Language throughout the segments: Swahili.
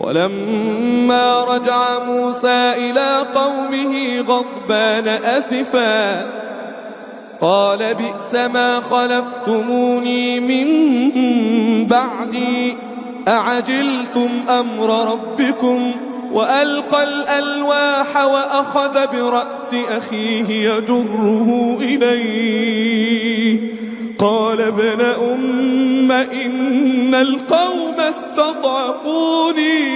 ولما رجع موسى إلى قومه غضبان أسفا قال بئس ما خلفتموني من بعدي أعجلتم أمر ربكم وألقى الألواح وأخذ برأس أخيه يجره إليه قال ابن أم إن القوم استضعفوني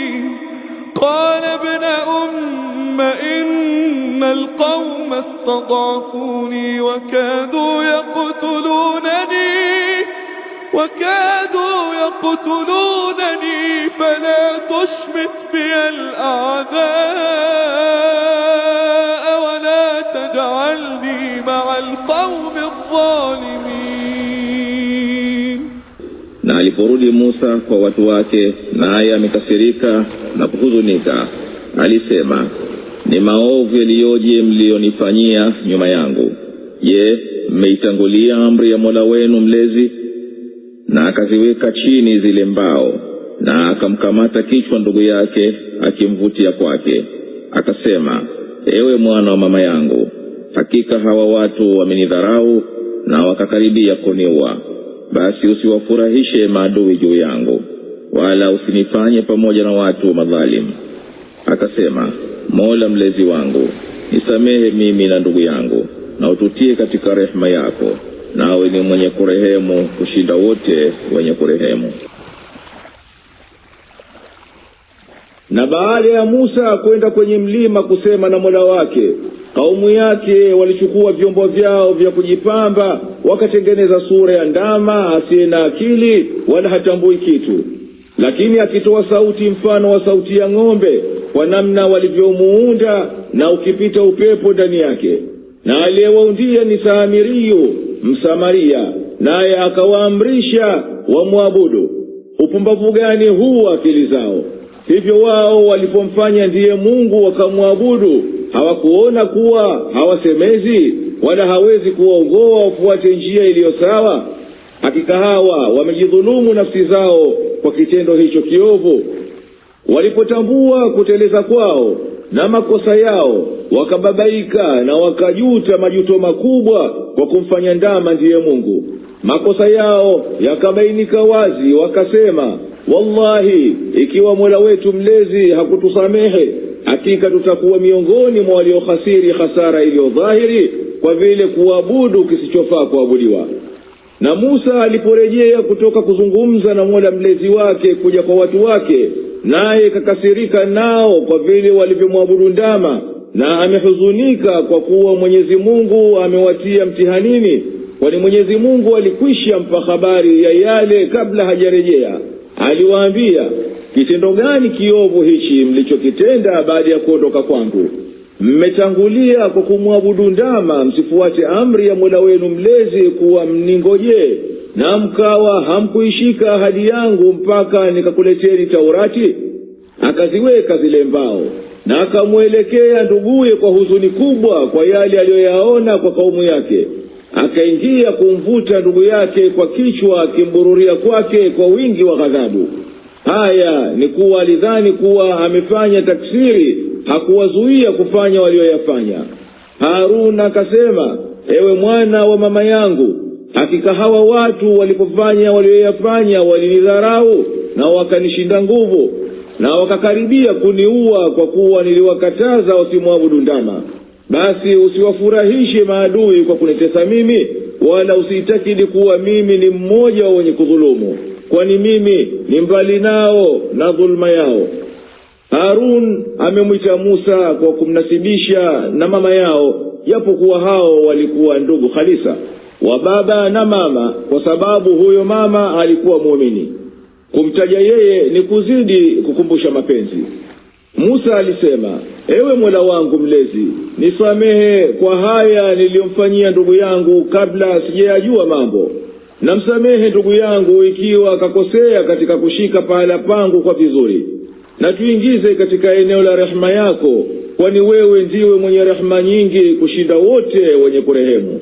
وكادوا يقتلونني فلا تشمت بي الأعداء ولا تجعلني مع القوم الظالمين. Na aliporudi Musa kwa watu wake, naye amekasirika na kuhuzunika, alisema, ni maovu yaliyoje mlionifanyia nyuma yangu. Je, mmeitangulia amri ya Mola wenu mlezi? Na akaziweka chini zile mbao, na akamkamata kichwa ndugu yake akimvutia kwake. Akasema, ewe mwana wa mama yangu, hakika hawa watu wamenidharau na wakakaribia kuniua. Basi usiwafurahishe maadui juu yangu, wala usinifanye pamoja na watu madhalimu. Akasema, Mola mlezi wangu, nisamehe mimi na ndugu yangu, na ututie katika rehema yako, nawe ni mwenye kurehemu kushinda wote wenye kurehemu. Na baada ya Musa kwenda kwenye mlima kusema na Mola wake, kaumu yake walichukua vyombo vyao vya kujipamba, wakatengeneza sura ya ndama asiye na akili wala hatambui kitu, lakini akitoa sauti mfano wa sauti ya ng'ombe, kwa namna walivyomuunda na ukipita upepo ndani yake. Na aliyewaundia ni Samiriyu Msamaria, naye akawaamrisha wamwabudu. Upumbavu gani huu akili zao! Hivyo wao walipomfanya ndiye Mungu wakamwabudu, hawakuona kuwa hawasemezi wala hawezi kuongoa wafuate njia iliyo sawa? Hakika hawa wamejidhulumu nafsi zao kwa kitendo hicho kiovu. Walipotambua kuteleza kwao na makosa yao, wakababaika na wakajuta majuto makubwa kwa kumfanya ndama ndiye Mungu. Makosa yao yakabainika wazi, wakasema, wallahi, ikiwa Mola wetu mlezi hakutusamehe, hakika tutakuwa miongoni mwa waliokhasiri hasara iliyo dhahiri, kwa vile kuabudu kisichofaa kuabudiwa. Na Musa aliporejea kutoka kuzungumza na Mola mlezi wake kuja kwa watu wake, naye kakasirika nao kwa vile walivyomwabudu ndama, na amehuzunika kwa kuwa Mwenyezi Mungu amewatia mtihanini, kwani Mwenyezi Mungu alikwisha mpa habari ya yale kabla hajarejea. Aliwaambia, kitendo gani kiovu hichi mlichokitenda baada ya kuondoka kwangu? Mmetangulia kwa kumwabudu ndama, msifuate amri ya Mola wenu mlezi kuwa mningoje, na mkawa hamkuishika ahadi yangu mpaka nikakuleteni Taurati. Akaziweka zile mbao, na akamwelekea nduguye kwa huzuni kubwa kwa yale aliyoyaona kwa kaumu yake. Akaingia kumvuta ndugu yake kwa kichwa, akimbururia kwake kwa wingi wa ghadhabu. Haya ni kuwa alidhani kuwa amefanya taksiri, hakuwazuia kufanya walioyafanya. Harun akasema, ewe mwana wa mama yangu, hakika hawa watu walipofanya walioyafanya walinidharau na wakanishinda nguvu, na wakakaribia kuniua kwa kuwa niliwakataza wasimwabudu ndama. Basi usiwafurahishe maadui kwa kunitesa mimi, wala usiitakidi kuwa mimi ni mmoja wa wenye kudhulumu, kwani mimi ni mbali nao na dhulma yao. Harun amemwita Musa kwa kumnasibisha na mama yao, japokuwa hao walikuwa ndugu khalisa wa baba na mama, kwa sababu huyo mama alikuwa muumini. Kumtaja yeye ni kuzidi kukumbusha mapenzi. Musa alisema, ewe Mola wangu mlezi, nisamehe kwa haya niliyomfanyia ndugu yangu kabla sijayajua mambo. Namsamehe ndugu yangu ikiwa akakosea katika kushika pahala pangu kwa vizuri. Na tuingize katika eneo la rehema yako, kwani wewe ndiwe mwenye rehema nyingi kushinda wote wenye kurehemu.